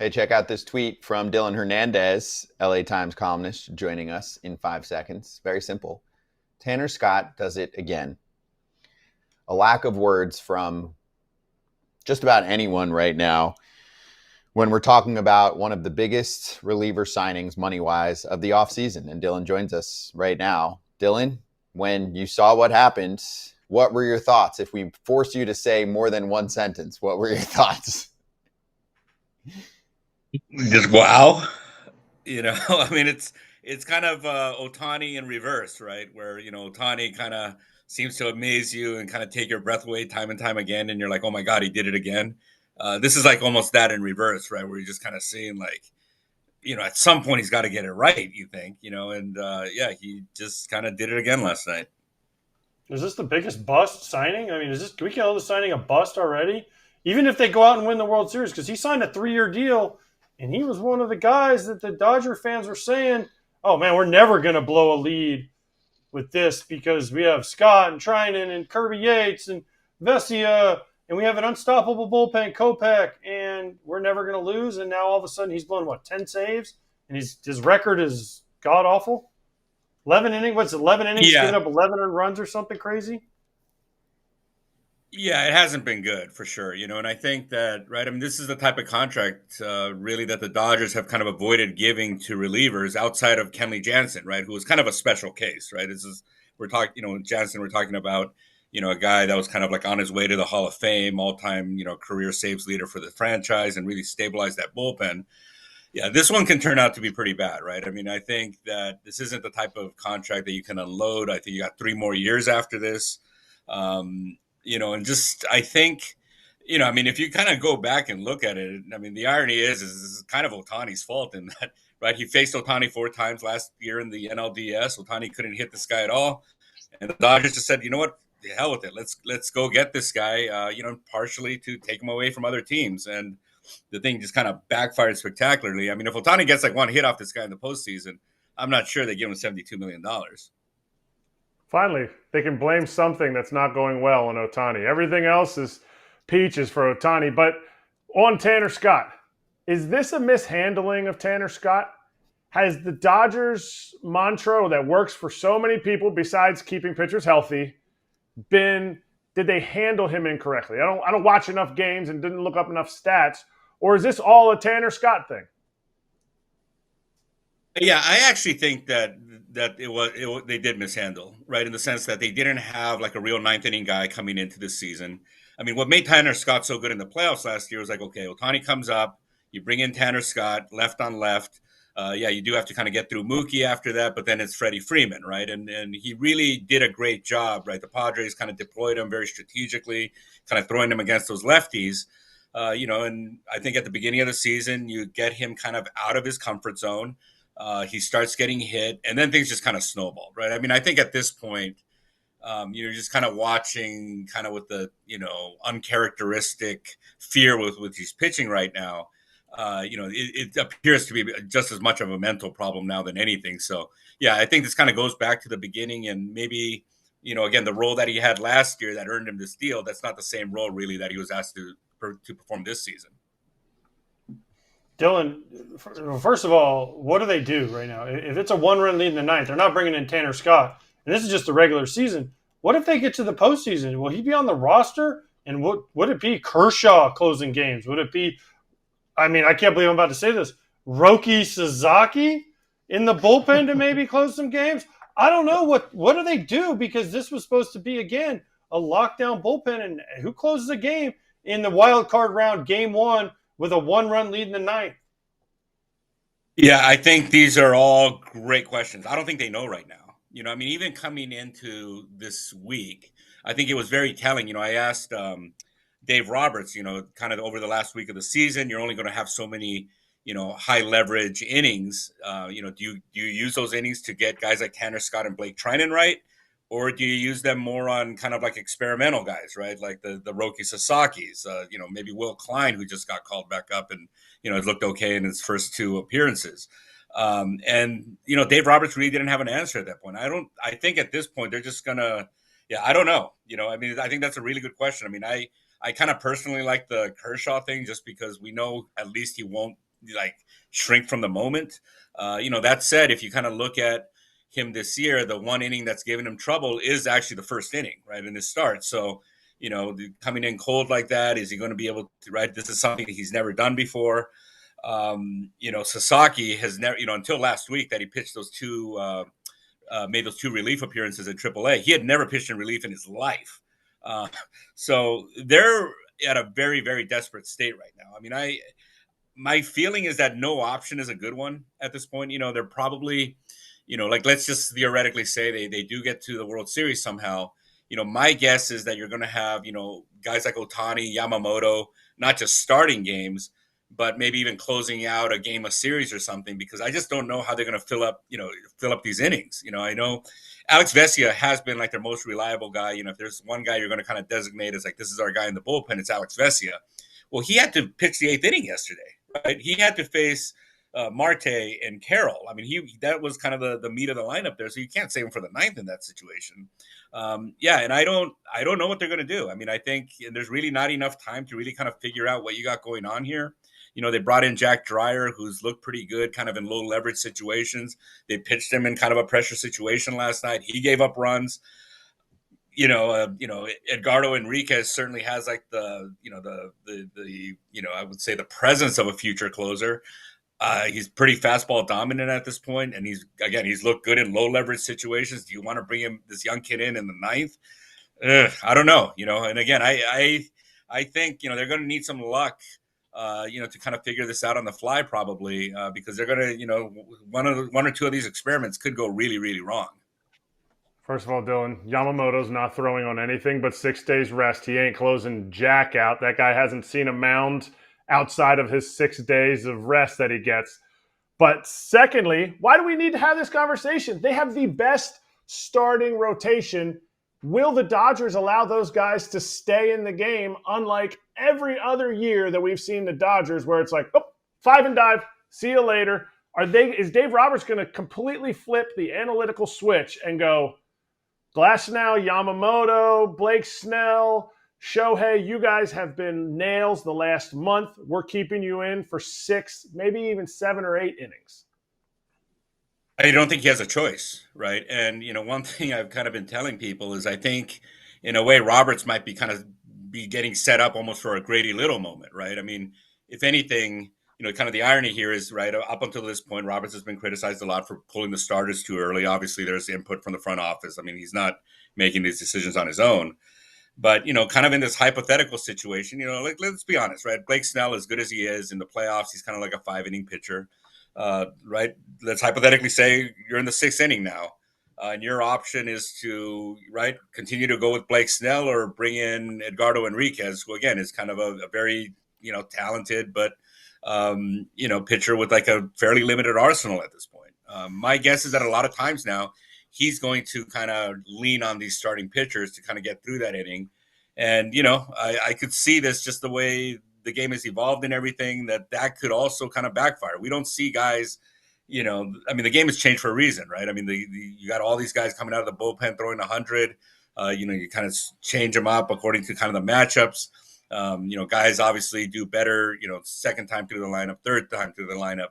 Hey, check out this tweet from Dylan Hernández, LA Times columnist, joining us in 5 seconds. Very simple. Tanner Scott does it again. A lack of words from just about anyone right now when we're talking about one of the biggest reliever signings money-wise of the offseason. And Dylan joins us right now. Dylan, when you saw what happened, what were your thoughts? If we forced you to say more than one sentence, what were your thoughts? Just wow. I mean, it's kind of Otani in reverse, right? Where Otani kind of seems to amaze you and kind of take your breath away time and time again, and you're like, oh my god, he did it again. This is like almost that in reverse, right? Where you're just kind of seeing like, at some point he's got to get it right. You think, and yeah, he just kind of did it again last night. Is this the biggest bust signing? I mean, do we call this signing a bust already? Even if they go out and win the World Series, because he signed a 3-year deal, and he was one of the guys that the Dodger fans were saying, "Oh man, we're never going to blow a lead with this because we have Scott and Trinan and Kirby Yates and Vesia, and we have an unstoppable bullpen, Kopech, and we're never going to lose." And now all of a sudden he's blown 10 saves, and his record is god awful. 11 innings. What's it, 11 innings? Yeah, Giving up 11 runs or something crazy. Yeah, it hasn't been good for sure, and I think that, right, I mean, this is the type of contract really that the Dodgers have kind of avoided giving to relievers outside of Kenley Jansen, right, who was kind of a special case, right? We're talking, Jansen, we're talking about, a guy that was kind of like on his way to the Hall of Fame, all time, career saves leader for the franchise and really stabilized that bullpen. Yeah, this one can turn out to be pretty bad, right? I mean, I think that this isn't the type of contract that you can unload. I think you got 3 more years after this. And just I think, I mean, if you kind of go back and look at it, I mean, the irony is this is kind of Otani's fault in that, right? He faced Otani 4 times last year in the NLDS. Otani couldn't hit this guy at all, and the Dodgers just said, you know what, the hell with it. Let's go get this guy, partially to take him away from other teams. And the thing just kind of backfired spectacularly. I mean, if Otani gets like one hit off this guy in the postseason, I'm not sure they give him $72 million. Finally, they can blame something that's not going well on Ohtani. Everything else is peaches for Ohtani. But on Tanner Scott, is this a mishandling of Tanner Scott? Has the Dodgers mantra that works for so many people besides keeping pitchers healthy been, did they handle him incorrectly? I don't watch enough games and didn't look up enough stats. Or is this all a Tanner Scott thing? Yeah, I actually think that they did mishandle, right, in the sense that they didn't have like a real ninth inning guy coming into this season. I mean, what made Tanner Scott so good in the playoffs last year was like, okay, Otani comes up, you bring in Tanner Scott, left on left. Yeah, you do have to kind of get through Mookie after that, but then it's Freddie Freeman, right? And he really did a great job, right? The Padres kind of deployed him very strategically, kind of throwing him against those lefties. And I think at the beginning of the season, you get him kind of out of his comfort zone. He starts getting hit, and then things just kind of snowball, right? I mean, I think at this point, you're just kind of watching, kind of with the uncharacteristic fear with his pitching right now. It appears to be just as much of a mental problem now than anything. So, yeah, I think this kind of goes back to the beginning, and maybe again, the role that he had last year that earned him this deal. That's not the same role really that he was asked to perform this season. Dylan, first of all, what do they do right now? If it's a 1-run lead in the ninth, they're not bringing in Tanner Scott, and this is just the regular season. What if they get to the postseason? Will he be on the roster? And would it be Kershaw closing games? Would it be, I mean, I can't believe I'm about to say this, Roki Sasaki in the bullpen to maybe close some games? I don't know. What do they do? Because this was supposed to be, again, a lockdown bullpen, and who closes a game in the wild card round, game one, with a 1-run lead in the ninth? Yeah, I think these are all great questions. I don't think they know right now. I mean, even coming into this week, I think it was very telling. I asked Dave Roberts, kind of over the last week of the season, you're only going to have so many, high leverage innings. Do you use those innings to get guys like Tanner Scott and Blake Trinan right? Or do you use them more on kind of like experimental guys, right? Like the Roki Sasaki's, maybe Will Klein, who just got called back up and, it looked okay in his first 2 appearances. And Dave Roberts really didn't have an answer at that point. I think at this point, they're just going to, yeah, I don't know. I mean, I think that's a really good question. I mean, I kind of personally like the Kershaw thing just because we know at least he won't like shrink from the moment. That said, if you kind of look at him this year, the one inning that's given him trouble is actually the first inning, right, in his start. So, coming in cold like that, is he going to be able to, right? This is something that he's never done before. Sasaki has never, until last week that he pitched those two, made those two relief appearances in AAA. He had never pitched in relief in his life. So they're at a very, very desperate state right now. I mean, my feeling is that no option is a good one at this point. They're probably, like, let's just theoretically say they do get to the World Series somehow. My guess is that you're going to have, guys like Ohtani, Yamamoto, not just starting games, but maybe even closing out a game, a series or something, because I just don't know how they're going to fill up these innings. I know Alex Vesia has been like their most reliable guy. If there's one guy you're going to kind of designate as like, this is our guy in the bullpen, it's Alex Vesia. Well, he had to pitch the 8th inning yesterday, right? He had to face Marte and Carroll. I mean, that was kind of the meat of the lineup there. So you can't save him for the 9th in that situation. And I don't know what they're going to do. I mean, I think there's really not enough time to really kind of figure out what you got going on here. They brought in Jack Dreyer, who's looked pretty good kind of in low leverage situations. They pitched him in kind of a pressure situation last night. He gave up runs. Edgardo Enriquez certainly has like I would say the presence of a future closer. He's pretty fastball dominant at this point, and he's looked good in low leverage situations. Do you want to bring this young kid in the 9th? I don't know. And again, I think they're going to need some luck. To kind of figure this out on the fly, probably, because they're going to, one or two of these experiments could go really, really wrong. First of all, Dylan, Yamamoto's not throwing on anything but 6 days rest. He ain't closing jack out. That guy hasn't seen a mound outside of his 6 days of rest that he gets. But secondly, why do we need to have this conversation? They have the best starting rotation. Will the Dodgers allow those guys to stay in the game, unlike every other year that we've seen the Dodgers, where it's like, 5 and dive, see you later? Is Dave Roberts going to completely flip the analytical switch and go, Glasnow, Yamamoto, Blake Snell, Shohei, you guys have been nails the last month. We're keeping you in for 6, maybe even 7 or 8 innings. I don't think he has a choice, right? And, one thing I've kind of been telling people is I think, in a way, Roberts might be getting set up almost for a Grady Little moment, right? I mean, if anything, kind of the irony here is, right, up until this point, Roberts has been criticized a lot for pulling the starters too early. Obviously, there's input from the front office. I mean, he's not making these decisions on his own. But, kind of in this hypothetical situation, let's be honest, right? Blake Snell, as good as he is in the playoffs, he's kind of like a 5-inning pitcher. Right? Let's hypothetically say you're in the 6th inning now, and your option is to continue to go with Blake Snell or bring in Edgardo Enriquez, who again is kind of a very talented but pitcher with like a fairly limited arsenal at this point. My guess is that a lot of times now he's going to kind of lean on these starting pitchers to kind of get through that inning, and I could see this just the way the game has evolved and everything, that could also kind of backfire. We don't see guys, I mean, the game has changed for a reason, right? I mean, you got all these guys coming out of the bullpen throwing 100. You kind of change them up according to kind of the matchups. Guys obviously do better, second time through the lineup, third time through the lineup.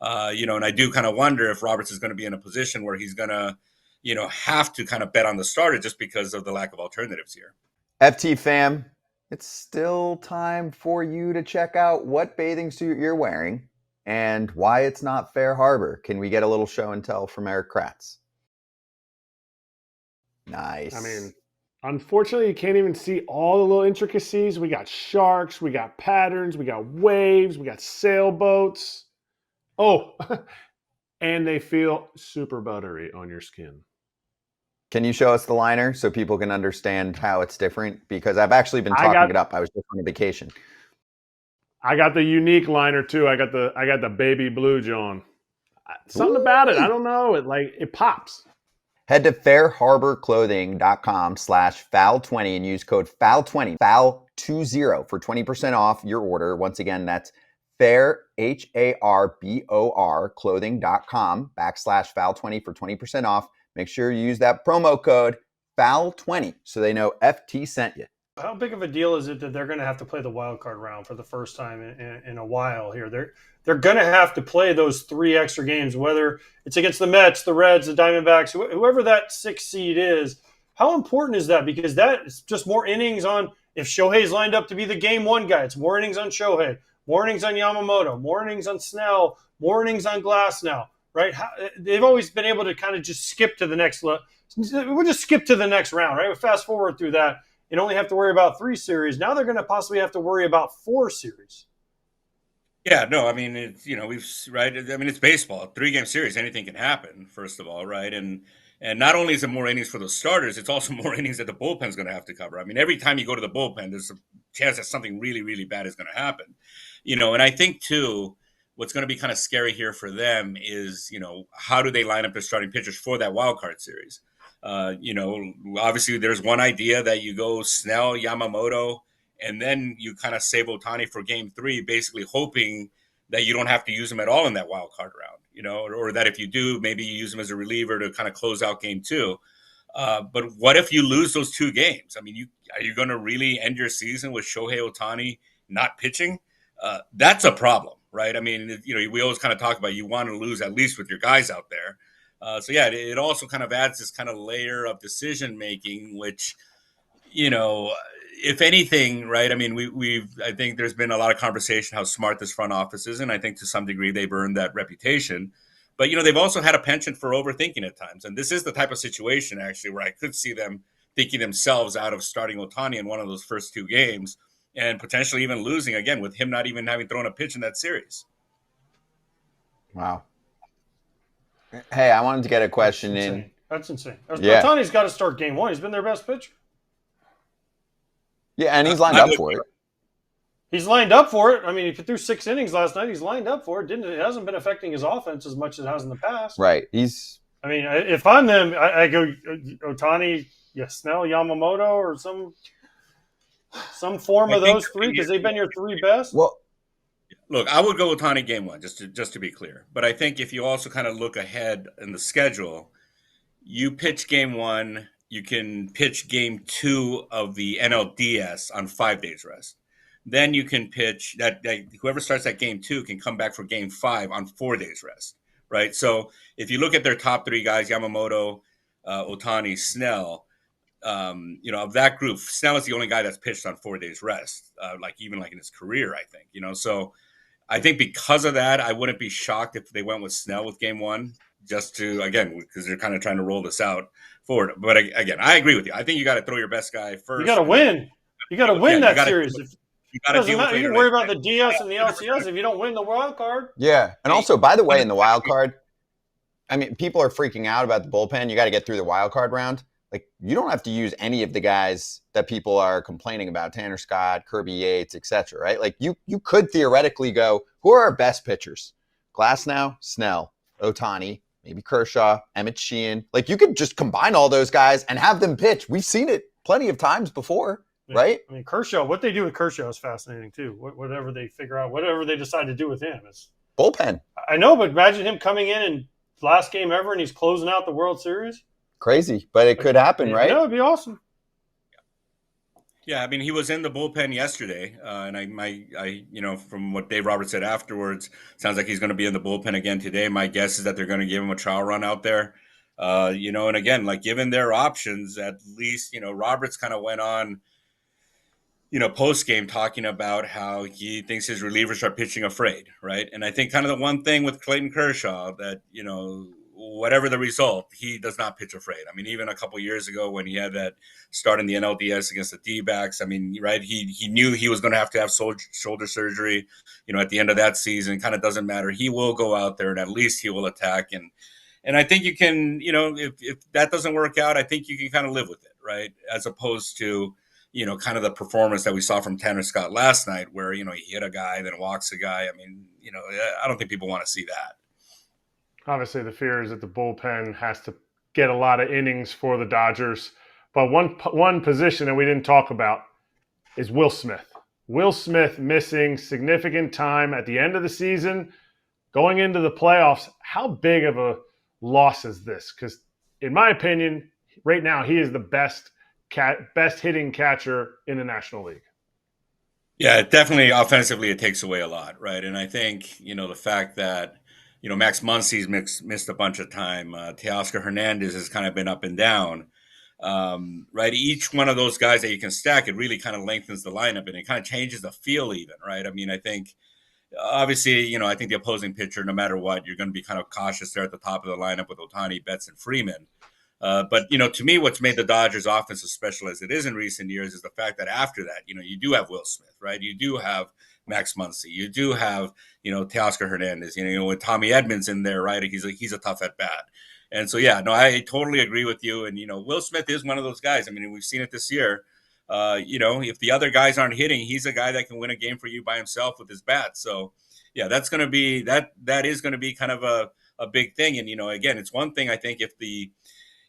And I do kind of wonder if Roberts is going to be in a position where he's going to, have to kind of bet on the starter just because of the lack of alternatives here. FT fam, it's still time for you to check out what bathing suit you're wearing and why it's not Fair Harbor. Can we get a little show and tell from Eric Kratz? Nice. I mean, unfortunately, you can't even see all the little intricacies. We got sharks, we got patterns, we got waves, we got sailboats. Oh, and they feel super buttery on your skin. Can you show us the liner so people can understand how it's different? Because I've actually been talking it up. I was just on a vacation. I got the unique liner too. I got the baby blue, John. Something about it. I don't know. It pops. Head to fairharborclothing.com/foul20 and use code foul20, foul20 for 20% off your order. Once again, that's fairharbor clothing.com/foul20 for 20% off. Make sure you use that promo code FOUL20 so they know FT sent you. How big of a deal is it that they're going to have to play the wild card round for the first time in a while here? They're going to have to play those 3 extra games, whether it's against the Mets, the Reds, the Diamondbacks, whoever that 6th seed is. How important is that? Because that is just more innings on – if Shohei's lined up to be the game 1 guy, it's more innings on Shohei, more innings on Yamamoto, more innings on Snell, more innings on Glass now, right? They've always been able to kind of just skip to the next – we'll just skip to the next round, right? We'll fast forward through that. You only have to worry about 3 series. Now they're going to possibly have to worry about 4 series. Yeah, no, I mean, it's, right. I mean, it's baseball, 3-game series, anything can happen, first of all, right? And not only is it more innings for those starters, it's also more innings that the bullpen's going to have to cover. I mean, every time you go to the bullpen, there's a chance that something really, really bad is going to happen, and I think too, what's going to be kind of scary here for them is, how do they line up their starting pitchers for that wild card series? Obviously there's one idea that you go Snell, Yamamoto, and then you kind of save Ohtani for game 3, basically hoping that you don't have to use him at all in that wild card round, or that if you do, maybe you use him as a reliever to kind of close out game 2. But what if you lose those 2 games? I mean, are you going to really end your season with Shohei Ohtani not pitching? That's a problem, right? I mean, we always kind of talk about you want to lose at least with your guys out there. So yeah, it also kind of adds this kind of layer of decision making, which, if anything, right? I mean, I think there's been a lot of conversation how smart this front office is, and I think to some degree they've earned that reputation. But they've also had a penchant for overthinking at times, and this is the type of situation actually where I could see them thinking themselves out of starting Ohtani in one of those first 2 games, and potentially even losing again with him not even having thrown a pitch in that series. Wow. Hey, I wanted to get a question in. That's insane. Yeah. Ohtani's got to start game 1. He's been their best pitcher. Yeah, and he's lined up for it. He's lined up for it. I mean, he threw 6 innings last night. He's lined up for it. It hasn't been affecting his offense as much as it has in the past. Right. I mean, if I'm them, I go Ohtani, Snell, Yamamoto, or some form of those 3 because they've been your 3 best. Well, look, I would go Ohtani game 1 just to be clear. But I think if you also kind of look ahead in the schedule, you pitch game 1, you can pitch game 2 of the NLDS on 5 days rest. Then you can pitch that whoever starts that game 2 can come back for game 5 on 4 days rest, right? So if you look at their top 3 guys, Yamamoto, Ohtani, Snell, of that group, Snell is the only guy that's pitched on 4 days rest, even in his career, I think, So I think because of that, I wouldn't be shocked if they went with Snell with game 1, just to, again, because they're kind of trying to roll this out forward. But again, I agree with you. I think you got to throw your best guy first. You got to win. You got to win that series. You got to deal with it. You can worry about the DS and the LCS if you don't win the wild card. Yeah. And also, by the way, in the wild card, I mean, people are freaking out about the bullpen. You got to get through the wild card round. You don't have to use any of the guys that people are complaining about, Tanner Scott, Kirby Yates, etc. Right? You could theoretically go, who are our best pitchers? Glasnow, Snell, Ohtani, maybe Kershaw, Emmett Sheehan. You could just combine all those guys and have them pitch. We've seen it plenty of times before, right? I mean, Kershaw, what they do with Kershaw is fascinating too. Whatever they figure out, whatever they decide to do with him is bullpen. I know, but imagine him coming in and last game ever and he's closing out the World Series. Crazy, but it could happen, right? No, it'd be awesome. Yeah, I mean, he was in the bullpen yesterday, and I from what Dave Roberts said afterwards, sounds like he's going to be in the bullpen again today. My guess is that they're going to give him a trial run out there, and again, given their options, at least, Roberts kind of went on, post game talking about how he thinks his relievers are pitching afraid, right? And I think kind of the one thing with Clayton Kershaw that, whatever the result, he does not pitch afraid. I mean, even a couple years ago when he had that start in the NLDS against the D-backs, I mean, right, he knew he was going to have shoulder surgery, at the end of that season. Kind of doesn't matter. He will go out there and at least he will attack. And I think you can, if that doesn't work out, I think you can kind of live with it, right? As opposed to, kind of the performance that we saw from Tanner Scott last night where, he hit a guy, then walks a guy. I mean, I don't think people want to see that. Obviously, the fear is that the bullpen has to get a lot of innings for the Dodgers. But one position that we didn't talk about is Will Smith. Will Smith missing significant time at the end of the season, going into the playoffs. How big of a loss is this? Because in my opinion, right now, he is the best best hitting catcher in the National League. Yeah, definitely offensively, it takes away a lot, right? And I think, the fact that, Max Muncy's missed a bunch of time. Teoscar Hernandez has kind of been up and down, right? Each one of those guys that you can stack, it really kind of lengthens the lineup and it kind of changes the feel even, right? I mean, I think, obviously, I think the opposing pitcher, no matter what, you're going to be kind of cautious there at the top of the lineup with Ohtani, Betts, and Freeman. But, to me, what's made the Dodgers offense as special as it is in recent years is the fact that after that, you do have Will Smith, right? You do have Max Muncy. You do have, Teoscar Hernandez, with Tommy Edmonds in there, right? He's a tough at bat. And so, yeah, no, I totally agree with you. And, Will Smith is one of those guys. I mean, we've seen it this year. If the other guys aren't hitting, he's a guy that can win a game for you by himself with his bat. So, yeah, that's going to be that is going to be kind of a big thing. And, again, it's one thing, I think,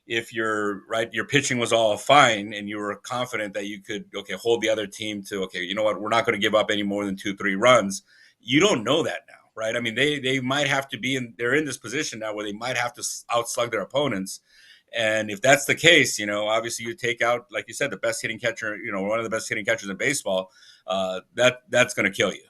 if your pitching was all fine and you were confident that you could, hold the other team to, we're not going to give up any more than 2-3 runs. You don't know that now, right? I mean, they might have to they're in this position now where they might have to outslug their opponents. And if that's the case, obviously you take out, like you said, the best hitting catcher, one of the best hitting catchers in baseball, that's going to kill you.